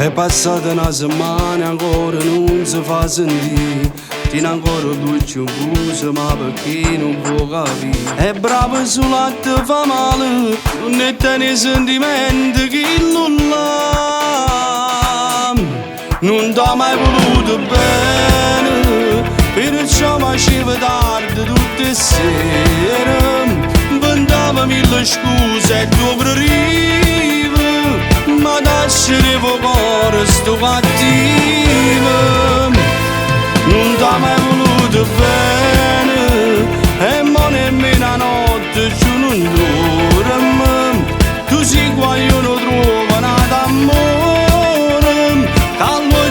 È passata una settimana ancora non si fa sentire. Tiene ancora dolce fuso ma perché non può capire. È bravo sul latte fa male, non ne tiene sentimenti che nulla. Non t'ha mai voluto bene, perciò faceva tardi tutte le sere. Inventava mille scuse e tu preferiva, ma lascerevo cuore sto cattivo. Non t'ha mai voluto bene e mo nemmeno a notte giù non dorme. Tu sei qua io non trovo nada amore,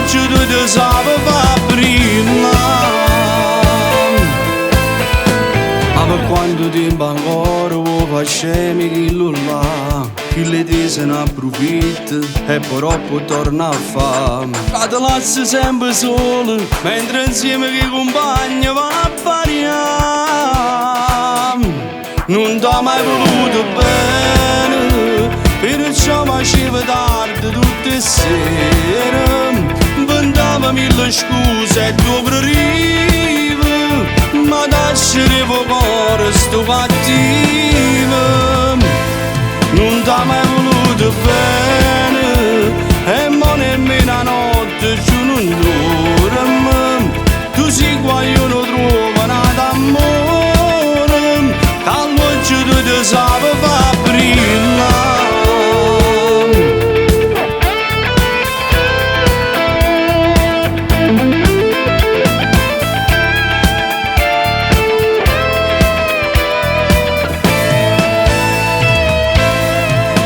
che tu ti sape fa prima. Ma per quanto tempo ancora vuoi facemi chi lo là, chi le ti se ne approfitta e però poi torna a fare. Che ti lascia sempre solo, mentre insieme che compagni va a pariare. Non t'ha mai voluto bene, perciò faceva tardi tutte le sere. Inventava mille scuse e tu preferiva, ma lascerevo cuore sto cattivo. Non t'ha mai voluto bene e mo nemmeno a notte giù non dorme. Tu sei qua io non trovo nada amore, che tu ti sape fa brillare.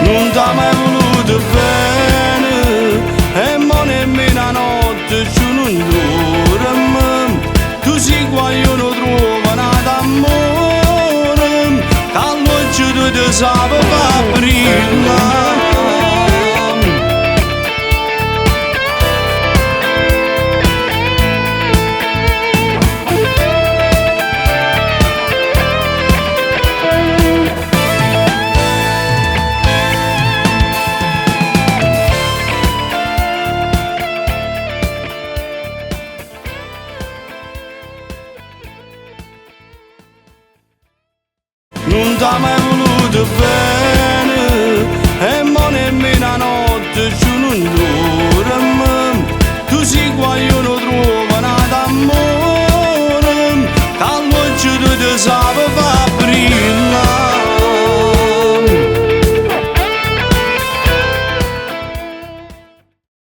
Non t'ha mai voluto bene e mo nemmeno a notte giù non dorme. Tu sei qua io non trovo nada amore, che tu ti sape fa brillare. Non t'ha mai voluto bene e mo nemmeno a notte giù non dorme. Tu sei qua io non trovo nada amore, che tu ti sape fa